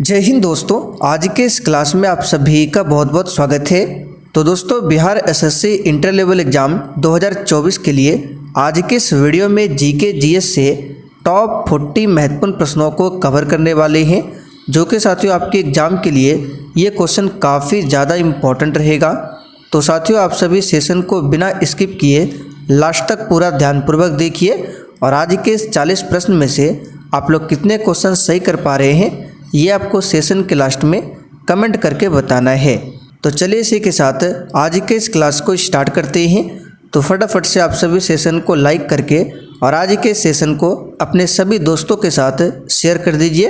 जय हिंद दोस्तों, आज के इस क्लास में आप सभी का बहुत बहुत स्वागत है। तो दोस्तों, Bihar SSC inter level exam 2024 के लिए आज के इस वीडियो में जीके जीएस से टॉप 40 महत्वपूर्ण प्रश्नों को कवर करने वाले हैं, जो कि साथियों आपके एग्ज़ाम के लिए ये क्वेश्चन काफ़ी ज़्यादा इम्पॉर्टेंट रहेगा। तो साथियों, आप सभी सेशन को बिना स्किप किए लास्ट तक पूरा ध्यानपूर्वक देखिए और आज के इस 40 प्रश्न में से आप लोग कितने क्वेश्चन सही कर पा रहे हैं ये आपको सेशन के लास्ट में कमेंट करके बताना है। तो चलिए इसी के साथ आज के इस क्लास को स्टार्ट करते हैं। तो फटाफट से आप सभी सेशन को लाइक करके और आज के सेशन को अपने सभी दोस्तों के साथ शेयर कर दीजिए।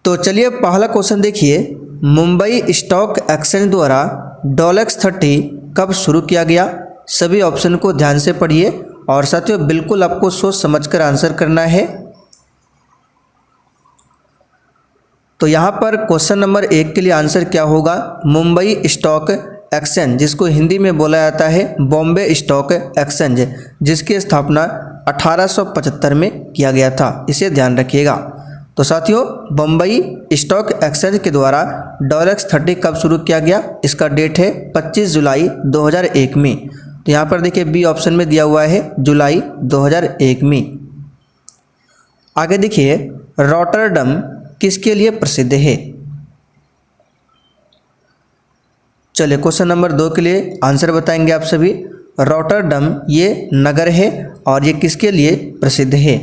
तो चलिए पहला क्वेश्चन देखिए, मुंबई स्टॉक एक्सचेंज द्वारा डॉलेक्स 30 कब शुरू किया गया? सभी ऑप्शन को ध्यान से पढ़िए और साथियों बिल्कुल आपको सोच समझकर आंसर करना है। तो यहाँ पर क्वेश्चन नंबर 1 के लिए आंसर क्या होगा? मुंबई स्टॉक एक्सचेंज, जिसको हिंदी में बोला जाता है बॉम्बे स्टॉक एक्सचेंज, जिसकी स्थापना 1875 में किया गया था, इसे ध्यान रखिएगा। तो साथियों, बम्बई स्टॉक एक्सचेंज के द्वारा डॉलेक्स 30 कब शुरू किया गया? इसका डेट है 25 जुलाई 2001 में। तो यहाँ पर देखिए बी ऑप्शन में दिया हुआ है जुलाई 2001 में। आगे देखिए, रॉटरडम किसके लिए प्रसिद्ध है? चलिए क्वेश्चन नंबर 2 के लिए आंसर बताएंगे आप सभी। रॉटरडम ये नगर है और ये किसके लिए प्रसिद्ध है?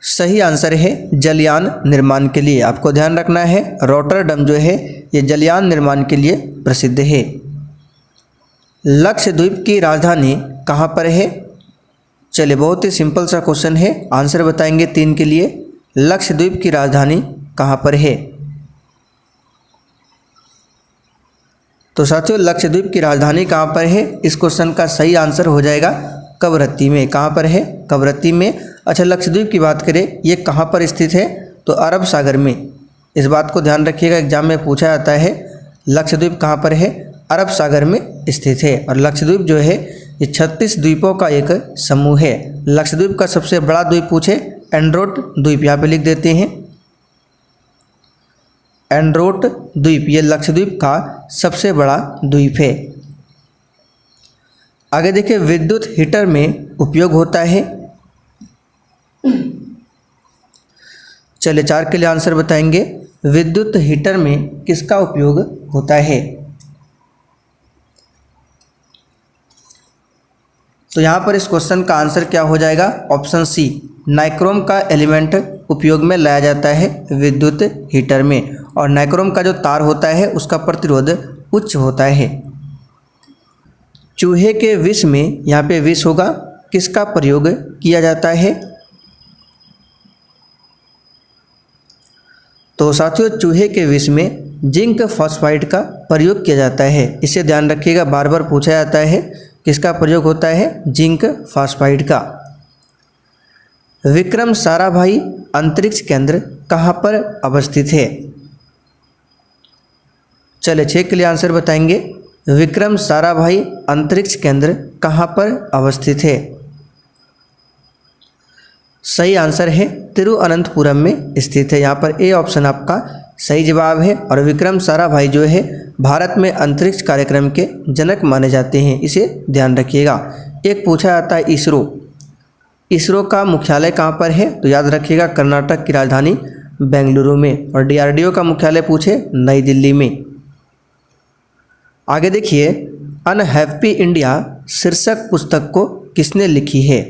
सही आंसर है जलयान निर्माण के लिए। आपको ध्यान रखना है, रॉटरडम जो है ये जलयान निर्माण के लिए प्रसिद्ध है। लक्षद्वीप की राजधानी कहाँ पर है? चलिए बहुत ही सिंपल सा क्वेश्चन है, आंसर बताएंगे 3 के लिए। लक्षद्वीप की राजधानी कहाँ पर है? तो साथियों, लक्षद्वीप की राजधानी कहाँ पर है? इस क्वेश्चन का सही आंसर हो जाएगा कवरत्ती में। कहाँ पर है? कवरत्ती में। अच्छा, लक्षद्वीप की बात करें, ये कहाँ पर स्थित है? तो अरब सागर में। इस बात को ध्यान रखिएगा, एग्जाम में पूछा जाता है लक्षद्वीप कहाँ पर है? अरब सागर में स्थित है। और लक्षद्वीप जो है ये 36 द्वीपों का एक समूह है। लक्षद्वीप का सबसे बड़ा द्वीप पूछे एंड्रोट द्वीप, यहाँ पे लिख देते हैं एंड्रोट द्वीप, ये लक्षद्वीप का सबसे बड़ा द्वीप है। आगे देखिए, विद्युत हीटर में उपयोग होता है। चलिए 4 के लिए आंसर बताएंगे, विद्युत हीटर में किसका उपयोग होता है? तो यहाँ पर इस क्वेश्चन का आंसर क्या हो जाएगा? ऑप्शन सी, नाइक्रोम का एलिमेंट उपयोग में लाया जाता है विद्युत हीटर में। और नाइक्रोम का जो तार होता है उसका प्रतिरोध उच्च होता है। चूहे के विष में, यहाँ पे विष होगा, किसका प्रयोग किया जाता है? तो साथियों, चूहे के विष में जिंक फॉस्फाइड का प्रयोग किया जाता है। इसे ध्यान रखिएगा, बार बार पूछा जाता है किसका प्रयोग होता है? जिंक फॉस्फाइड का। विक्रम साराभाई अंतरिक्ष केंद्र कहाँ पर अवस्थित है? चलिए 6 के लिए आंसर बताएंगे, विक्रम साराभाई अंतरिक्ष केंद्र कहाँ पर अवस्थित है? सही आंसर है तिरुअनंतपुरम में स्थित है। यहाँ पर ए ऑप्शन आपका सही जवाब है। और विक्रम साराभाई जो है भारत में अंतरिक्ष कार्यक्रम के जनक माने जाते हैं, इसे ध्यान रखिएगा। एक पूछा जाता है इसरो, इसरो का मुख्यालय कहाँ पर है? तो याद रखिएगा कर्नाटक की राजधानी बेंगलुरु में। और डीआरडीओ का मुख्यालय पूछे नई दिल्ली में। आगे देखिए, अनहैप्पी इंडिया शीर्षक पुस्तक को किसने लिखी है?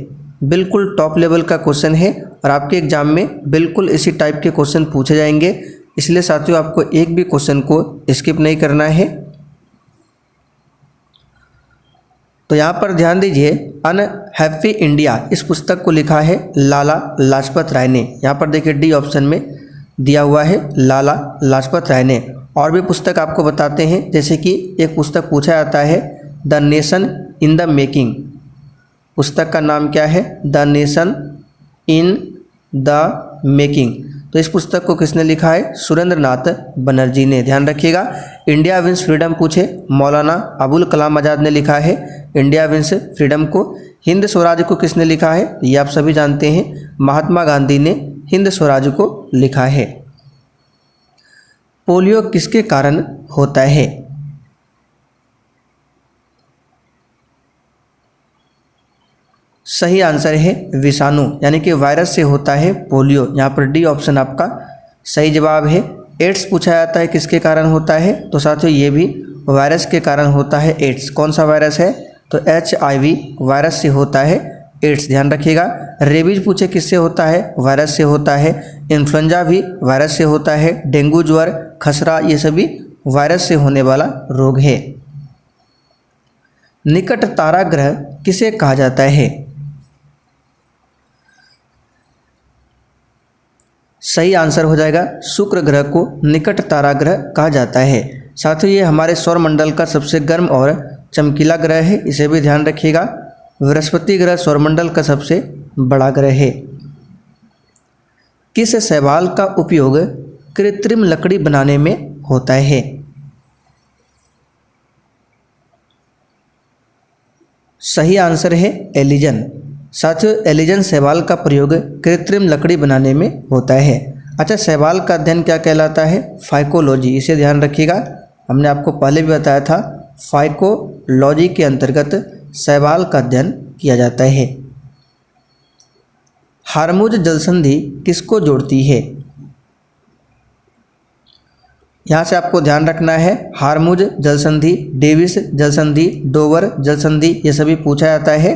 बिल्कुल टॉप लेवल का क्वेश्चन है और आपके एग्जाम में बिल्कुल इसी टाइप के क्वेश्चन पूछे जाएंगे, इसलिए साथियों आपको एक भी क्वेश्चन को स्किप नहीं करना है। तो यहाँ पर ध्यान दीजिए, अनहैप्पी इंडिया इस पुस्तक को लिखा है लाला लाजपत राय ने। यहाँ पर देखिए डी ऑप्शन में दिया हुआ है लाला लाजपत राय ने। और भी पुस्तक आपको बताते हैं, जैसे कि एक पुस्तक पूछा जाता है the nation in the making. पुस्तक का नाम क्या है? The nation in the making. तो इस पुस्तक को किसने लिखा है? सुरेंद्र नाथ बनर्जी ने। ध्यान रखिएगा। इंडिया विंस फ्रीडम पूछे, मौलाना अबुल कलाम आज़ाद ने लिखा है इंडिया विंस फ्रीडम को। हिंद स्वराज को किसने लिखा है? ये आप सभी जानते हैं, महात्मा गांधी ने हिंद स्वराज को लिखा है। पोलियो किसके कारण होता है? सही आंसर है विषाणु यानी कि वायरस से होता है पोलियो। यहाँ पर डी ऑप्शन आपका सही जवाब है। एड्स पूछा जाता है किसके कारण होता है? तो साथियों ये भी वायरस के कारण होता है एड्स। कौन सा वायरस है? तो HIV वायरस से होता है एड्स, ध्यान रखिएगा। रेबीज पूछे किससे होता है? वायरस से होता है। इन्फ्लुएंजा भी वायरस से होता है। डेंगू, ज्वर, खसरा ये सभी वायरस से होने वाला रोग है। निकट तारा ग्रह किसे कहा जाता है? सही आंसर हो जाएगा शुक्र ग्रह को निकट तारा ग्रह कहा जाता है। साथियों ये हमारे सौरमंडल का सबसे गर्म और चमकीला ग्रह है, इसे भी ध्यान रखिएगा। बृहस्पति ग्रह सौरमंडल का सबसे बड़ा ग्रह है। किस शैवाल का उपयोग कृत्रिम लकड़ी बनाने में होता है? सही आंसर है एलिजन। साथियों एलिजन शैवाल का प्रयोग कृत्रिम लकड़ी बनाने में होता है। अच्छा, शैवाल का अध्ययन क्या कहलाता है? फाइकोलॉजी, इसे ध्यान रखिएगा। हमने आपको पहले भी बताया था, फाइकोलॉजी के अंतर्गत शैवाल का अध्ययन किया जाता है। हार्मुज जलसंधि किसको जोड़ती है? यहाँ से आपको ध्यान रखना है, हार्मुज जलसंधि, डेविस जलसंधि, डोवर जलसंधि ये सभी पूछा जाता है।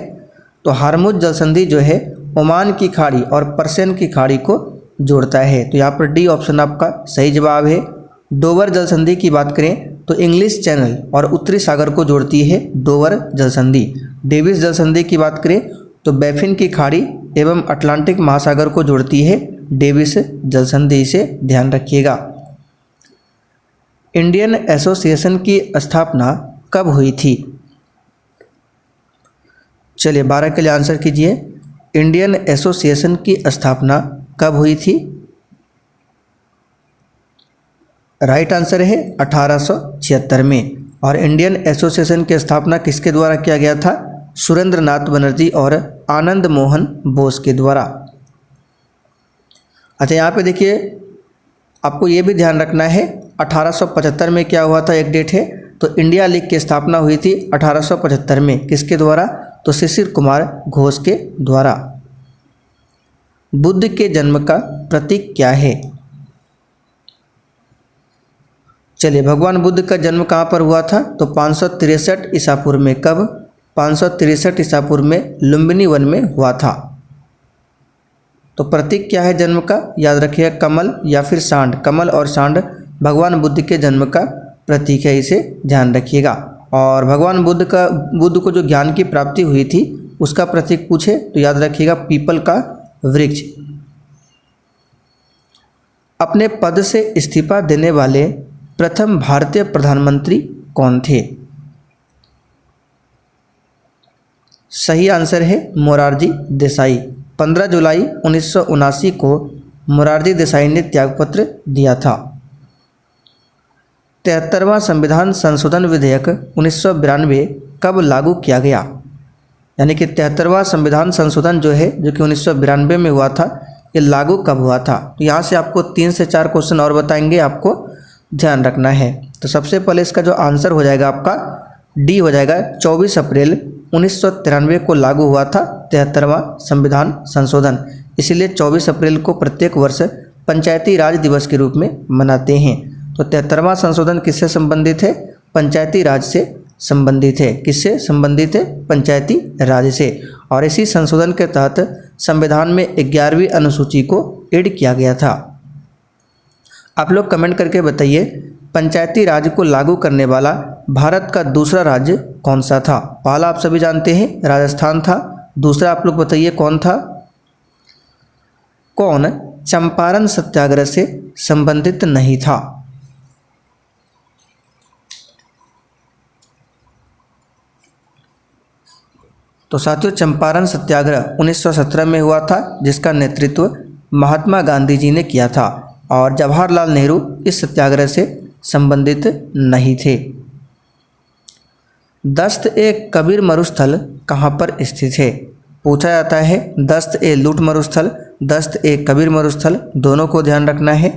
तो हार्मुज जलसंधि जो है ओमान की खाड़ी और पर्शियन की खाड़ी को जोड़ता है। तो यहाँ पर डी ऑप्शन आपका सही जवाब है। डोवर जलसंधि की बात करें तो इंग्लिश चैनल और उत्तरी सागर को जोड़ती है डोवर जलसंधि। डेविस जलसंधि की बात करें तो बैफिन की खाड़ी एवं अटलांटिक महासागर को जोड़ती है डेविस जलसंधि, इसे ध्यान रखिएगा। इंडियन एसोसिएशन की स्थापना कब हुई थी? चलिए 12 के लिए आंसर कीजिए। इंडियन एसोसिएशन की स्थापना कब हुई थी? राइट आंसर है 1876 में। और इंडियन एसोसिएशन की स्थापना किसके द्वारा किया गया था? सुरेंद्र नाथ बनर्जी और आनंद मोहन बोस के द्वारा। अच्छा, यहाँ पे देखिए आपको ये भी ध्यान रखना है, 1875 में क्या हुआ था, एक डेट है। तो इंडिया लीग की स्थापना हुई थी 1875 में, किसके द्वारा? तो शिशिर कुमार घोष के द्वारा। बुद्ध के जन्म का प्रतीक क्या है? चलिए, भगवान बुद्ध का जन्म कहाँ पर हुआ था? तो 563 ईसा पूर्व में। कब? 563 ईसा पूर्व में लुम्बिनी वन में हुआ था। तो प्रतीक क्या है जन्म का? याद रखिएगा, कमल या फिर सांड। कमल और सांड भगवान बुद्ध के जन्म का प्रतीक है, इसे ध्यान रखिएगा। और भगवान बुद्ध को जो ज्ञान की प्राप्ति हुई थी उसका प्रतीक पूछे तो याद रखिएगा पीपल का वृक्ष। अपने पद से इस्तीफा देने वाले प्रथम भारतीय प्रधानमंत्री कौन थे? सही आंसर है मोरारजी देसाई। 15 जुलाई 1979 को मोरारजी देसाई ने त्यागपत्र दिया था। 73वां संविधान संशोधन विधेयक 1992 कब लागू किया गया? यानी कि 73वां संविधान संशोधन जो है, जो कि 1992 में हुआ था, ये लागू कब हुआ था? तो यहाँ से आपको 3 से 4 क्वेश्चन और बताएंगे, आपको ध्यान रखना है। तो सबसे पहले इसका जो आंसर हो जाएगा आपका डी हो जाएगा। 24 अप्रैल 1993 को लागू हुआ था 73वां संविधान संशोधन, इसीलिए 24 अप्रैल को प्रत्येक वर्ष पंचायती राज दिवस के रूप में मनाते हैं। तो 73वां संशोधन किससे संबंधित है? पंचायती राज से संबंधित है। किससे संबंधित है? पंचायती राज से। और इसी संशोधन के तहत संविधान में 11वीं अनुसूची को ऐड किया गया था। आप लोग कमेंट करके बताइए, पंचायती राज को लागू करने वाला भारत का दूसरा राज्य कौन सा था? पहला आप सभी जानते हैं राजस्थान था, दूसरा आप लोग बताइए कौन था? कौन चंपारण सत्याग्रह से संबंधित नहीं था? तो साथियों, चंपारण सत्याग्रह 1917 में हुआ था, जिसका नेतृत्व महात्मा गांधी जी ने किया था, और जवाहरलाल नेहरू इस सत्याग्रह से संबंधित नहीं थे। दस्त-ए-कबीर मरुस्थल कहाँ पर स्थित है? पूछा जाता है दस्त-ए-लूट मरुस्थल दस्त ए कबीर मरुस्थल, दोनों को ध्यान रखना है।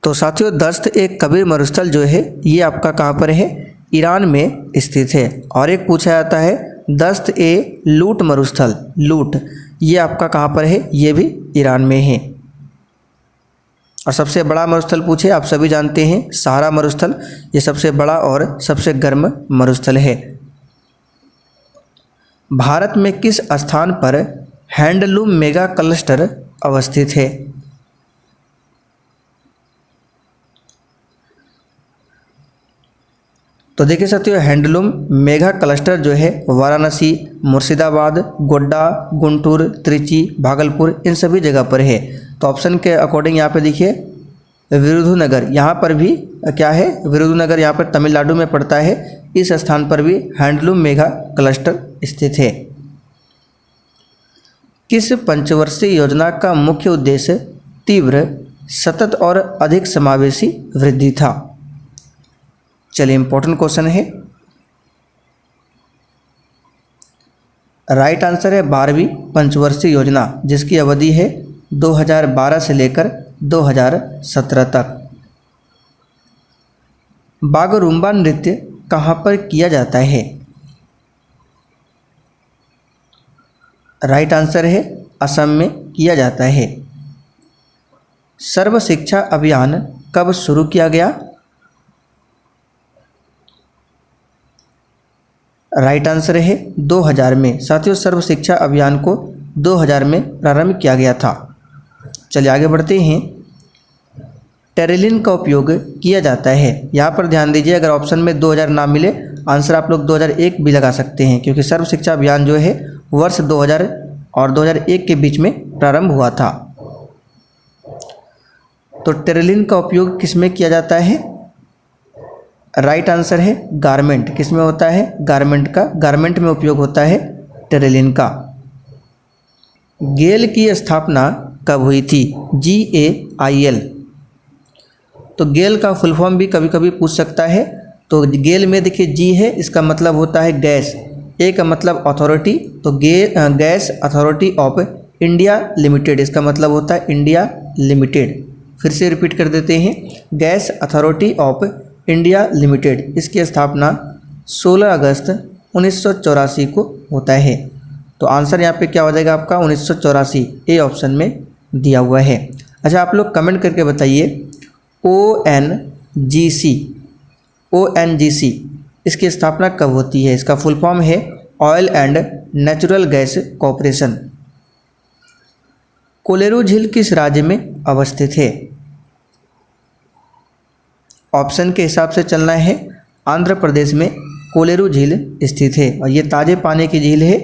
तो साथियों दस्त ए कबीर मरुस्थल जो है ये आपका कहाँ पर है, ईरान में स्थित है। और एक पूछा जाता है दस्त ए लूट मरुस्थल, लूट ये आपका कहाँ पर है, ये भी ईरान में है। और सबसे बड़ा मरुस्थल पूछे, आप सभी जानते हैं सहारा मरुस्थल, ये सबसे बड़ा और सबसे गर्म मरुस्थल है। भारत में किस स्थान पर हैंडलूम मेगा क्लस्टर अवस्थित है? तो देखिए साथियों हैंडलूम मेगा क्लस्टर जो है वाराणसी, मुर्शिदाबाद, गोड्डा, गुंटूर, त्रिची, भागलपुर इन सभी जगह पर है। तो ऑप्शन के अकॉर्डिंग यहाँ पे देखिए विरुधुनगर, यहाँ पर भी क्या है, विरुधुनगर यहाँ पर तमिलनाडु में पड़ता है, इस स्थान पर भी हैंडलूम मेगा क्लस्टर स्थित है। किस पंचवर्षीय योजना का मुख्य उद्देश्य तीव्र, सतत और अधिक समावेशी वृद्धि था? चलिए इंपॉर्टेंट क्वेश्चन है। राइट आंसर है 12वीं पंचवर्षीय योजना, जिसकी अवधि है 2012 से लेकर 2017 तक। बागरूम्बा नृत्य कहाँ पर किया जाता है? राइट आंसर है असम में किया जाता है। सर्व शिक्षा अभियान कब शुरू किया गया? राइट आंसर है 2000 में। साथियों सर्व शिक्षा अभियान को 2000 में प्रारंभ किया गया था। चलिए आगे बढ़ते हैं। टेरेलिन का उपयोग किया जाता है, यहाँ पर ध्यान दीजिए, अगर ऑप्शन में 2000 ना मिले आंसर आप लोग 2001 भी लगा सकते हैं, क्योंकि सर्व शिक्षा अभियान जो है वर्ष 2000 और 2001 के बीच में प्रारंभ हुआ था। तो टेरेलिन का उपयोग किस में किया जाता है? राइट आंसर है गारमेंट। किस में होता है? गारमेंट का, गारमेंट में उपयोग होता है टेरेलिन का। गेल की स्थापना कब हुई थी? GAIL। तो गेल का फुल फॉर्म भी कभी कभी पूछ सकता है। तो गेल में देखिए G है, इसका मतलब होता है गैस, A का मतलब अथॉरिटी, तो gas authority of India limited, इसका मतलब होता है इंडिया लिमिटेड। फिर से रिपीट कर देते हैं, gas authority of India limited, इसकी स्थापना 16 अगस्त 1984 को होता है। तो आंसर यहाँ पे क्या हो जाएगा आपका 1984, ए ऑप्शन में दिया हुआ है। अच्छा आप लोग कमेंट करके बताइए ONGC इसकी स्थापना कब होती है? इसका फुल फॉर्म है oil and natural gas corporation. Kolleru झील किस राज्य में अवस्थित है? ऑप्शन के हिसाब से चलना है। आंध्र प्रदेश में कोलेरू झील स्थित है और ये ताजे पानी की झील है।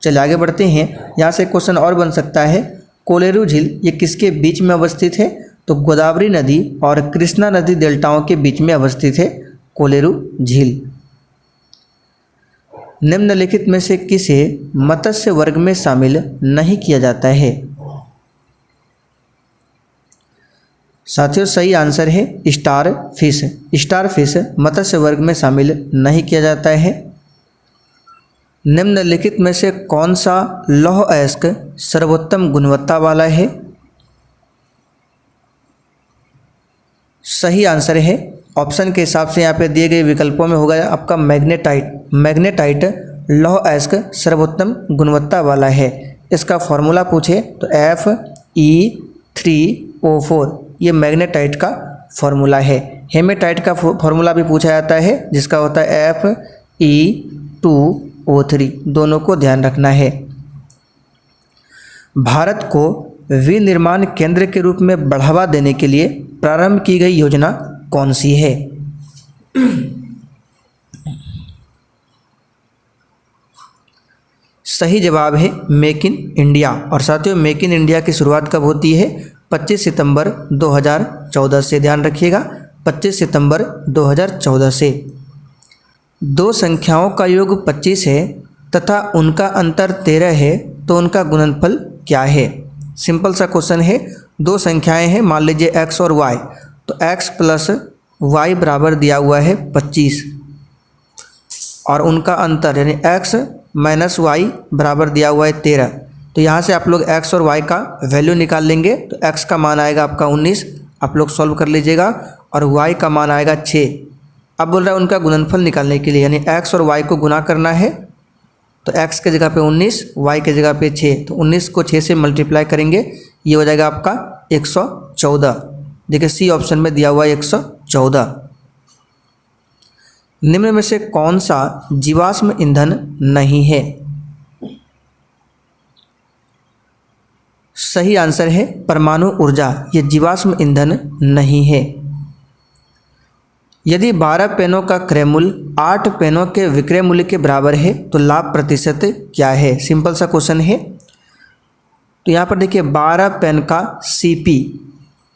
चलिए आगे बढ़ते हैं। यहाँ से क्वेश्चन और बन सकता है, कोलेरू झील ये किसके बीच में अवस्थित है? तो गोदावरी नदी और कृष्णा नदी डेल्टाओं के बीच में अवस्थित है कोलेरू झील। निम्नलिखित में से किसे मत्स्य वर्ग में शामिल नहीं किया जाता है? साथियों सही आंसर है स्टार फिश। स्टार फिश मत्स्य वर्ग में शामिल नहीं किया जाता है। निम्नलिखित में से कौन सा लौह अयस्क सर्वोत्तम गुणवत्ता वाला है? सही आंसर है ऑप्शन के हिसाब से यहाँ पे दिए गए विकल्पों में होगा आपका मैग्नेटाइट। मैग्नेटाइट लौह अयस्क सर्वोत्तम गुणवत्ता वाला है। इसका फॉर्मूला पूछे तो Fe3O4 ये मैग्नेटाइट का फॉर्मूला है। हेमेटाइट का फॉर्मूला भी पूछा जाता है जिसका होता है Fe2O3, दोनों को ध्यान रखना है। भारत को विनिर्माण केंद्र के रूप में बढ़ावा देने के लिए प्रारंभ की गई योजना कौन सी है? सही जवाब है मेक इन इंडिया। और साथियों मेक इन इंडिया की शुरुआत कब होती है? 25 सितंबर 2014 से। ध्यान रखिएगा 25 सितंबर 2014 से। दो संख्याओं का योग 25 है तथा उनका अंतर 13 है तो उनका गुणनफल क्या है? सिंपल सा क्वेश्चन है। दो संख्याएं हैं, मान लीजिए x और y, तो x प्लस y बराबर दिया हुआ है 25 और उनका अंतर यानी x माइनस y बराबर दिया हुआ है 13। तो तो यहाँ से आप लोग x और y का वैल्यू निकाल लेंगे। तो x का मान आएगा आपका 19, आप लोग सॉल्व कर लीजिएगा, और y का मान आएगा 6। अब बोल रहा है उनका गुणनफल निकालने के लिए, यानी x और y को गुना करना है। तो x के जगह पे 19, y के जगह पे 6, तो 19 को 6 से मल्टीप्लाई करेंगे, ये हो जाएगा आपका 114। देखिए सी ऑप्शन में दिया हुआ है 114। निम्न में से कौन सा जीवाश्म ईंधन नहीं है? सही आंसर है परमाणु ऊर्जा, ये जीवाश्म ईंधन नहीं है। यदि 12 पेनों का क्रय मूल्य 8 पेनों के विक्रय मूल्य के बराबर है तो लाभ प्रतिशत क्या है? सिंपल सा क्वेश्चन है। तो यहाँ पर देखिए 12 पेन का CP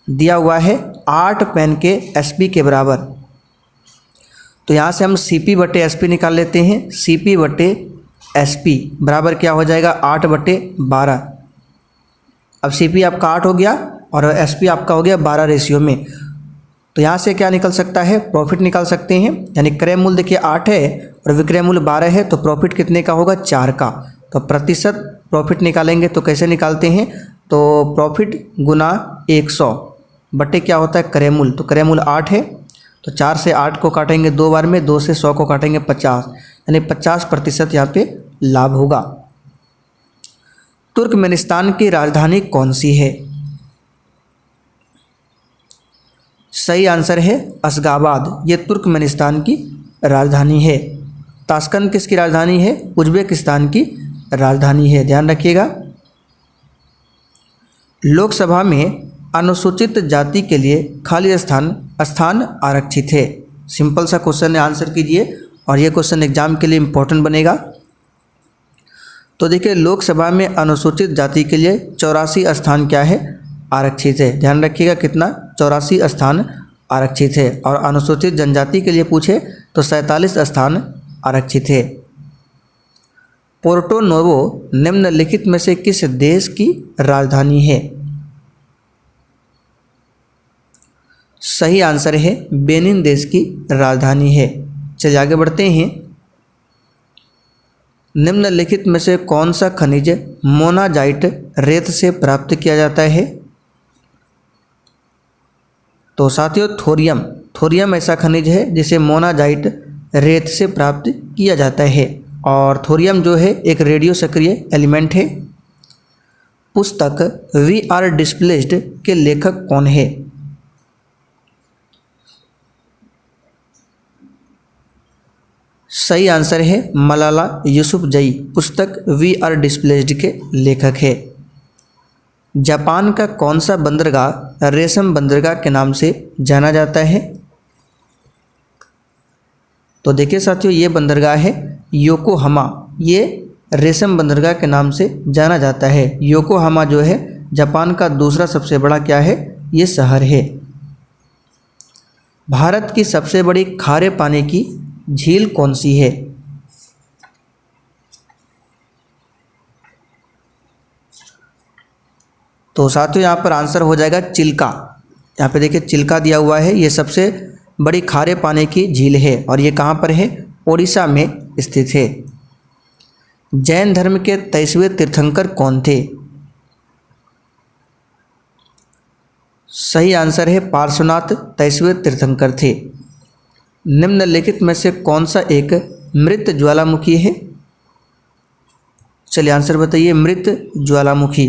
दिया हुआ है 8 पेन के SP के बराबर। तो यहाँ से हम CP बटे SP निकाल लेते हैं। CP बटे SP बराबर क्या हो जाएगा? 8 बटे 12। अब CP आपका 8 हो गया और SP आपका हो गया 12 रेशियो में। तो यहाँ से क्या निकल सकता है? प्रॉफिट निकाल सकते हैं। यानी क्रय मूल्य देखिए 8 है और विक्रय मूल्य 12 है, तो प्रॉफिट कितने का होगा? 4 का। तो प्रतिशत प्रॉफिट निकालेंगे तो कैसे निकालते हैं? तो प्रॉफिट गुना 100 बटे क्या होता है? क्रय मूल्य। तो क्रय मूल्य 8 है, तो 4 से 8 को काटेंगे 2 बार में, 2 से 100 को काटेंगे 50, यानी 50% यहाँ पे लाभ होगा। तुर्कमेनिस्तान की राजधानी कौन सी है? सही आंसर है अशगाबाद, ये तुर्कमेनिस्तान की राजधानी है। ताशकंद किसकी राजधानी है? उज्बेकिस्तान की राजधानी है, ध्यान रखिएगा। लोकसभा में अनुसूचित जाति के लिए खाली स्थान आरक्षित है। सिंपल सा क्वेश्चन है, आंसर कीजिए, और ये क्वेश्चन एग्जाम के लिए इम्पोर्टेंट बनेगा। तो देखिए लोकसभा में अनुसूचित जाति के लिए 84 स्थान क्या है? आरक्षित है। ध्यान रखिएगा कितना? 84 स्थान आरक्षित है। और अनुसूचित जनजाति के लिए पूछे तो 47 स्थान आरक्षित है। पोर्टो नोवो निम्नलिखित में से किस देश की राजधानी है? सही आंसर है बेनिन देश की राजधानी है। चलिए आगे बढ़ते हैं। निम्नलिखित में से कौन सा खनिज मोनाजाइट रेत से प्राप्त किया जाता है? तो साथियों थोरियम ऐसा खनिज है जिसे मोनाजाइट रेत से प्राप्त किया जाता है। और थोरियम जो है एक रेडियो सक्रिय एलिमेंट है। पुस्तक वी आर डिस्प्लेस्ड के लेखक कौन है? सही आंसर है मलाला यूसुफजई, पुस्तक वी आर डिस्प्लेस्ड के लेखक है। जापान का कौन सा बंदरगाह रेशम बंदरगाह के नाम से जाना जाता है? तो देखिए साथियों ये बंदरगाह है योकोहामा, ये रेशम बंदरगाह के नाम से जाना जाता है। योकोहामा जो है जापान का दूसरा सबसे बड़ा क्या है? ये शहर है। भारत की सबसे बड़ी खारे पानी की झील कौन सी है? तो साथियों यहाँ पर आंसर हो जाएगा चिल्का। यहाँ पे देखिए चिल्का दिया हुआ है, ये सबसे बड़ी खारे पानी की झील है और ये कहाँ पर है? ओडिशा में स्थित है। जैन धर्म के 23वें तीर्थंकर कौन थे? सही आंसर है पार्श्वनाथ 23वें तीर्थंकर थे। निम्नलिखित में से कौन सा एक मृत ज्वालामुखी है? चलिए आंसर बताइए। मृत ज्वालामुखी,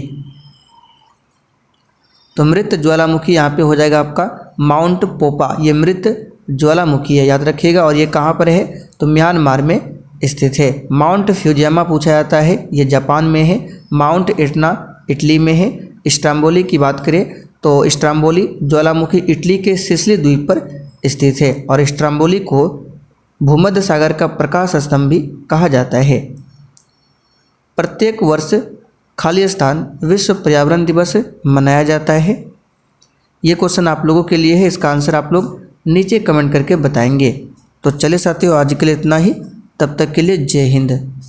तो मृत ज्वालामुखी यहाँ पे हो जाएगा आपका माउंट पोपा, ये मृत ज्वालामुखी है, याद रखिएगा। और ये कहाँ पर है? तो म्यांमार में स्थित है। माउंट फ्यूजियामा पूछा जाता है, ये जापान में है। माउंट एटना इटली में है। स्ट्राम्बोली की बात करें तो स्ट्राम्बोली ज्वालामुखी इटली के सिसिली द्वीप पर स्थित है और स्ट्राम्बोली को भूमध्य सागर का प्रकाश स्तंभ भी कहा जाता है। प्रत्येक वर्ष खाली स्थान विश्व पर्यावरण दिवस मनाया जाता है। ये क्वेश्चन आप लोगों के लिए है, इसका आंसर आप लोग नीचे कमेंट करके बताएंगे। तो चलिए साथियों आज के लिए इतना ही, तब तक के लिए जय हिंद।